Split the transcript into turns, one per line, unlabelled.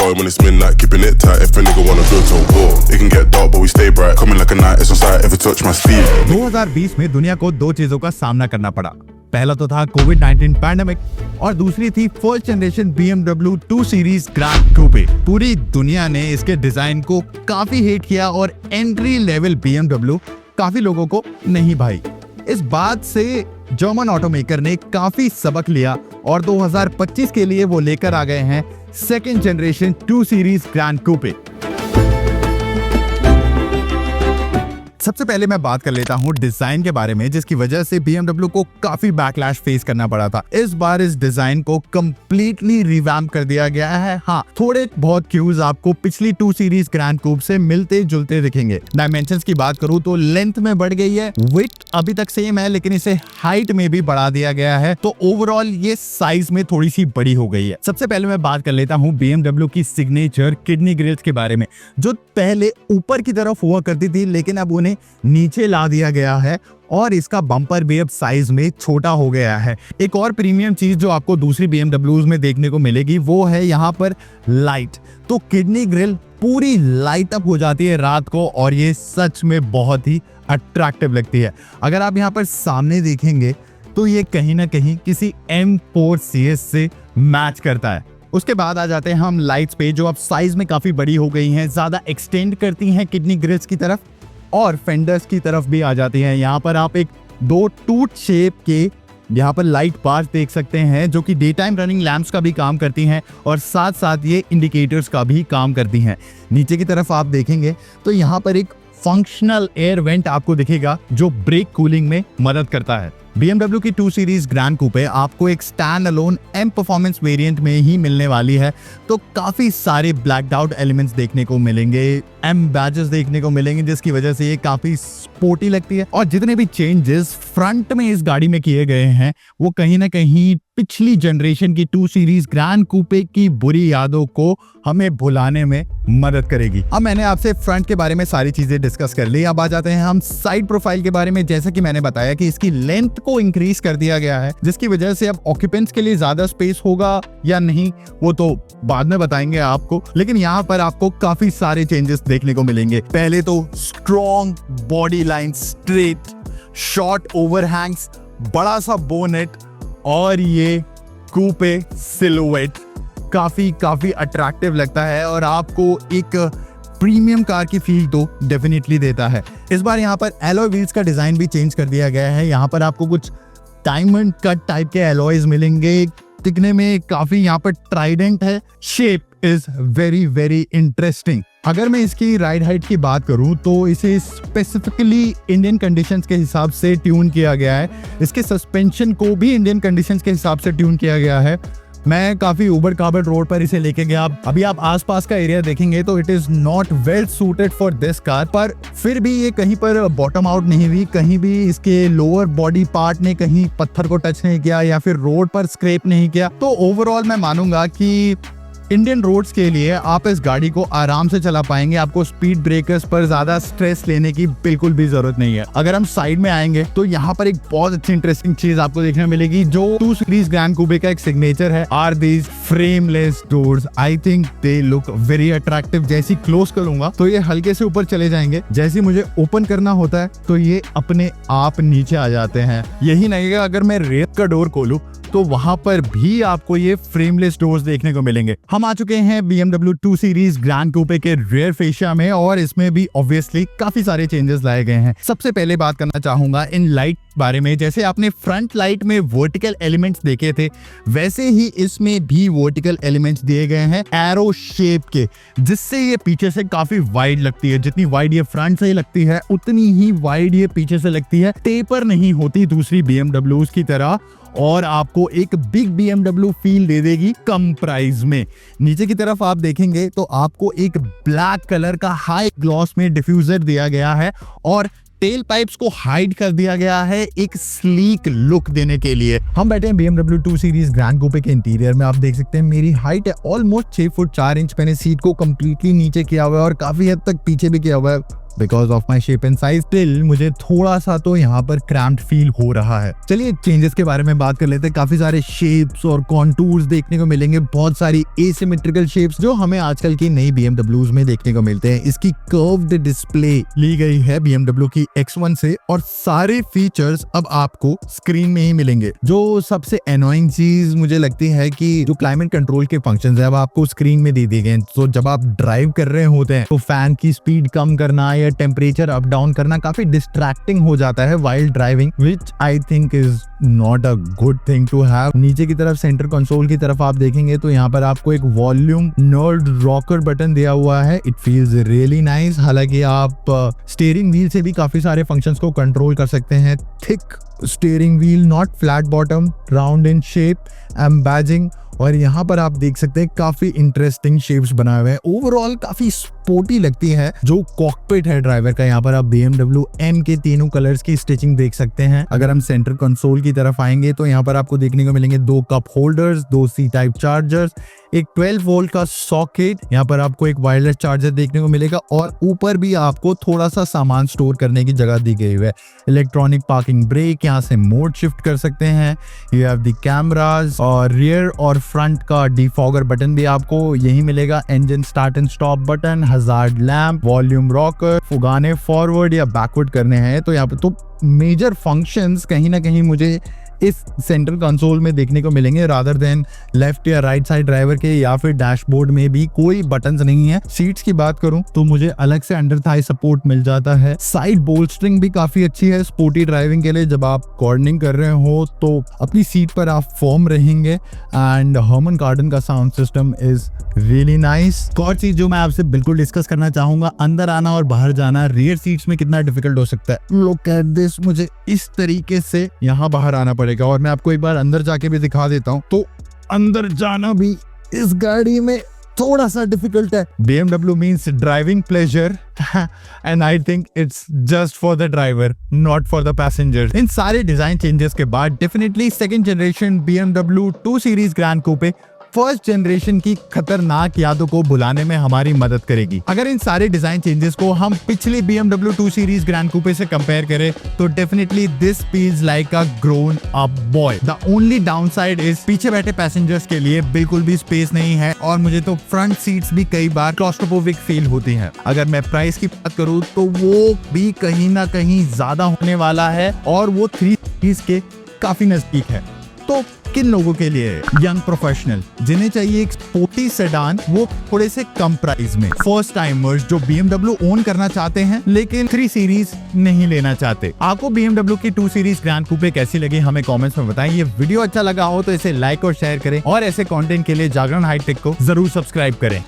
started when it's midnight, keeping it tight. If a nigga wanna go to war, it can get dark but we stay bright. Coming like a night, it's on sight. Ever touch my sleeve?
2020 में दुनिया को दो चीजों का सामना करना पड़ा। पहला तो था कोविड-19 पैंडेमिक और दूसरी थी first generation BMW 2 series grand coupe. पूरी दुनिया ने इसके डिजाइन को काफी हेट किया और एंट्री लेवल BMW काफी लोगों को नहीं भाई। इस बात से जर्मन ऑटोमेकर ने काफी सबक लिया और 2025 के लिए वो लेकर आ गए हैं सेकेंड जनरेशन 2 सीरीज ग्रैंड कूपे। सबसे पहले मैं बात कर लेता हूं डिजाइन के बारे में, जिसकी वजह से BMW को काफी बैकलैश फेस करना पड़ा था। इस बार इस डिजाइन को कंप्लीटली रिवैम्प कर दिया गया है। हाँ, थोड़े बहुत क्यूज आपको पिछली 2 सीरीज ग्रैंड कूप से मिलते जुलते दिखेंगे। डायमेंशंस की बात करूं तो लेंथ में बढ़ गई है, विड्थ अभी तक सेम है लेकिन इसे हाइट में भी बढ़ा दिया गया है, तो ओवरऑल ये साइज में थोड़ी सी बड़ी हो गई है। सबसे पहले मैं बात कर लेता हूं BMW की सिग्नेचर किडनी ग्रिल्स के बारे में, जो पहले ऊपर की तरफ हुआ करती थी लेकिन अब उन्हें नीचे ला दिया गया है और इसका बम्पर भी अब साइज में छोटा हो गया है। एक और प्रीमियम चीज जो आपको दूसरी BMWs में देखने को मिलेगी वो है यहाँ पर लाइट। तो किडनी ग्रिल पूरी लाइट अप हो जाती है रात को और ये सच में बहुत ही अट्रैक्टिव लगती है। अगर आप यहाँ पर सामने देखेंगे तो ये कहीं ना कहीं किसी M4 CS से मैच करता है। उसके बाद आ जाते हैं हम लाइट्स पे, जो अब साइज में काफी बड़ी हो गई हैं, ज्यादा एक्सटेंड करती हैं किडनी ग्रिल्स की तरफ और फेंडर्स की तरफ भी आ जाती हैं। यहाँ पर आप एक 2 टूथ शेप के यहाँ पर लाइट बार्स देख सकते हैं जो कि डे टाइम रनिंग लैंप्स का भी काम करती हैं और साथ साथ ये इंडिकेटर्स का भी काम करती हैं। नीचे की तरफ आप देखेंगे तो यहाँ पर एक फंक्शनल एयर वेंट आपको दिखेगा जो ब्रेक कूलिंग में मदद करता है। BMW की 2 सीरीज ग्रैंड कूपे आपको एक stand alone M performance variant में ही मिलने वाली है, तो काफी सारे ब्लैक्ड आउट एलिमेंट्स देखने को मिलेंगे, M बैजेस देखने को मिलेंगे, जिसकी वजह से ये काफी स्पोर्टी लगती है। और जितने भी चेंजेस फ्रंट में इस गाड़ी में किए गए हैं वो कहीं ना कहीं पिछली जनरेशन की 2 सीरीज ग्रैंड कूपे की बुरी यादों को हमें भुलाने में मदद करेगी। अब मैंने आपसे फ्रंट के बारे में सारी चीजें डिस्कस कर ली, अब आ जाते हैं हम साइड प्रोफाइल के बारे में। जैसा कि मैंने बताया कि इसकी लेंथ को इंक्रीज कर दिया गया है, जिसकी वजह से अब ऑक्यूपेंट्स के लिए ज्यादा स्पेस होगा या नहीं वो तो बाद में बताएंगे आपको, लेकिन यहाँ पर आपको काफी सारे चेंजेस देखने को मिलेंगे। पहले तो strong body line, straight short overhangs, बड़ा सा बोनेट और ये कूपे सिलुएट काफी अट्रैक्टिव लगता है और आपको एक प्रीमियम कार की फील तो डेफिनेटली देता है। इस बार यहाँ पर एलॉय व्हील्स का डिजाइन भी चेंज कर दिया गया है। यहाँ पर आपको कुछ डायमंड कट टाइप के एलॉयज मिलेंगे, दिखने में काफी यहाँ पर ट्राइडेंट है। Shape is very interesting. अगर मैं इसकी राइड हाइट की बात करूं तो इसे स्पेसिफिकली इंडियन कंडीशंस के हिसाब से ट्यून किया गया है। इसके सस्पेंशन को भी इंडियन कंडीशंस के हिसाब से ट्यून किया गया है। मैं काफी उबड़ खाबड़ रोड पर इसे लेके गया। अभी आप आसपास का एरिया देखेंगे तो it is not well suited for this car, पर फिर भी ये कहीं पर बॉटम आउट नहीं हुई, कहीं भी इसके लोअर बॉडी पार्ट ने कहीं पत्थर को टच नहीं किया या फिर रोड पर स्क्रैप नहीं किया। तो ओवरऑल मैं मानूंगा कि इंडियन रोड्स के लिए आप इस गाड़ी को आराम से चला पाएंगे। आपको स्पीड ब्रेकर्स पर ज्यादा स्ट्रेस लेने की बिल्कुल भी जरूरत नहीं है। अगर हम साइड में आएंगे तो यहाँ पर एक बहुत अच्छी इंटरेस्टिंग चीज आपको देखने मिलेगी जो 2 सीरीज ग्रैंड कूपे का एक सिग्नेचर है, are these frameless doors. I think they look very attractive. जैसी क्लोज करूंगा तो ये हल्के से ऊपर चले जाएंगे, जैसे मुझे ओपन करना होता है तो ये अपने आप नीचे आ जाते हैं। यही नहीं, अगर मैं रेयर का डोर खोलूं तो वहां पर भी आपको ये फ्रेमलेस डोर्स देखने को मिलेंगे। हम आ चुके हैं BMW 2 सीरीज ग्रैंड कूपे के रेयर फेशिया में और इसमें भी ऑब्वियसली काफी सारे चेंजेस लाए गए हैं। सबसे पहले बात करना चाहूंगा इन लाइट बारे में। जैसे आपने फ्रंट लाइट में वर्टिकल एलिमेंट्स देखे थे, वैसे ही इसमें भी वर्टिकल एलिमेंट्स दिए गए हैं एरो शेप के, जिससे ये पीछे से काफी वाइड लगती है। जितनी वाइड ये फ्रंट से लगती है उतनी ही वाइड ये पीछे से लगती है। टेपर नहीं होती दूसरी BMWs की तरह और आपको एक बिग BMW फील दे देगी कम प्राइस में। नीचे की तरफ आप देखेंगे तो आपको एक ब्लैक कलर का हाई ग्लॉस में डिफ्यूजर दिया गया है और टेल पाइप्स को हाइड कर दिया गया है एक स्लीक लुक देने के लिए। हम बैठे हैं BMW 2 सीरीज ग्रैंड कूपे के इंटीरियर में। आप देख सकते हैं मेरी हाइट है ऑलमोस्ट 6 फुट 4 इंच। मैंने सीट को कंप्लीटली नीचे किया हुआ है और काफी हद तक पीछे भी किया हुआ है। Because of my shape and size still मुझे थोड़ा सा तो यहाँ पर क्रैम्प्ड फील हो रहा है। चलिए चेंजेस के बारे में बात कर लेते हैं। काफी सारे शेप्स और कॉन्टूर्स देखने को मिलेंगे, बहुत सारी एसिमेट्रिकल शेप्स जो हमें आजकल की नई BMWs में देखने को मिलते हैं। इसकी कर्व्ड डिस्प्ले ली गई है BMW की X1 से और सारे फीचर्स अब आपको स्क्रीन में ही मिलेंगे। जो सबसे एनोइंग चीज मुझे लगती है कि जो क्लाइमेट कंट्रोल के फंक्शंस है अब आपको स्क्रीन में दे दिए गए हैं। तो जब आप ड्राइव कर रहे होते हैं तो फैन की स्पीड कम करना या टेम्परेचर अप डाउन करना काफी डिस्ट्रैक्टिंग हो जाता है while driving, which I think is not a good thing to have. नीचे की तरफ सेंटर कंसोल की तरफ आप देखेंगे तो यहाँ पर आपको एक वॉल्यूम नर्ड रॉकर बटन दिया हुआ है। It feels really nice. हालांकि आप स्टीयरिंग व्हील से भी काफी सारे फंक्शंस को कंट्रोल कर सकते हैं। Thick steering wheel, not flat bottom, round in shape, embossing, और यहाँ पर आप देख सकते हैं काफी इंटरेस्टिंग शेप्स बनाए हुए हैं। ओवरऑल काफी स्पोर्टी लगती है। जो कॉकपिट है ड्राइवर का, यहाँ पर आप BMW M के तीनों कलर्स की स्टिचिंग देख सकते हैं। अगर हम सेंटर कंसोल की तरफ आएंगे तो यहाँ पर आपको देखने को मिलेंगे 2 cup holders, 2 C type chargers, एक 12 वोल्ट का सॉकेट, यहाँ पर आपको एक वायरलेस चार्जर देखने को मिलेगा और ऊपर भी आपको थोड़ा सा सामान स्टोर करने की जगह दी गई है। इलेक्ट्रॉनिक पार्किंग ब्रेक, यहाँ से मोड शिफ्ट कर सकते हैं। यू हैव द कैमरास और रियर और फ्रंट का डिफॉगर बटन भी आपको यही मिलेगा। Engine start and stop button, hazard lamp, volume rocker, गाने फॉरवर्ड या बैकवर्ड करने हैं तो यहाँ पे तो मेजर फंक्शंस कहीं ना कहीं मुझे इस सेंट्रल कंसोल में देखने को मिलेंगे रादर देन लेफ्ट या राइट साइड ड्राइवर के, या फिर डैशबोर्ड में भी कोई बटन्स नहीं है। सीट्स की बात करूं तो मुझे अलग से अंडर थाई सपोर्ट मिल जाता है। साइड बोल्स्टरिंग भी काफी अच्छी है स्पोर्टी ड्राइविंग के लिए। जब आप कॉर्निंग कर रहे हो तो अपनी सीट पर आप फॉर्म रहेंगे। एंड हर्मन कार्डन का sound system is really nice. और चीज जो मैं आपसे बिल्कुल डिस्कस करना चाहूंगा, अंदर आना और बाहर जाना रियर सीट्स में कितना डिफिकल्ट हो सकता है। लुक एट दिस, मुझे इस तरीके से यहाँ बाहर आना पड़ेगा और मैं आपको एक बार अंदर जाके भी दिखा देता हूँ। तो अंदर जाना भी इस गाड़ी में थोड़ा सा डिफिकल्ट है। BMW means driving pleasure and I think it's just for the driver, not for the passenger। इन सारे डिजाइन चेंजेस के बाद definitely second generation BMW 2 series grand coupe first generation की खतरनाक यादों को बुलाने में हमारी मदद करेगी। अगर इन सारे डिजाइन चेंजेस को हम पिछले BMW 2 सीरीज ग्रैंड कूपे से कंपेयर करें तो definitely this feels like a grown up boy. The only downside is पीछे बैठे पैसेंजर्स के लिए बिल्कुल भी स्पेस नहीं है और मुझे तो फ्रंट सीट्स भी कई बार क्लॉस्ट्रोफोबिक फील होती हैं। अगर मैं प्राइस की बात करूं तो वो भी कहीं ना कहीं ज्यादा होने वाला है और वो 3 सीरीज के काफी नजदीक है। तो किन लोगों के लिए? यंग प्रोफेशनल जिन्हें चाहिए एक स्पोर्टी सेडान, वो थोड़े से कम प्राइस में। फर्स्ट टाइमर्स जो BMW ओन करना चाहते हैं लेकिन 3 सीरीज नहीं लेना चाहते। आपको BMW की 2 सीरीज ग्रैंड कूपे कैसी लगी हमें कमेंट्स में बताएं। ये वीडियो अच्छा लगा हो तो इसे लाइक और शेयर करें और ऐसे कंटेंट के लिए जागरण हाई टेक को जरूर सब्सक्राइब करें।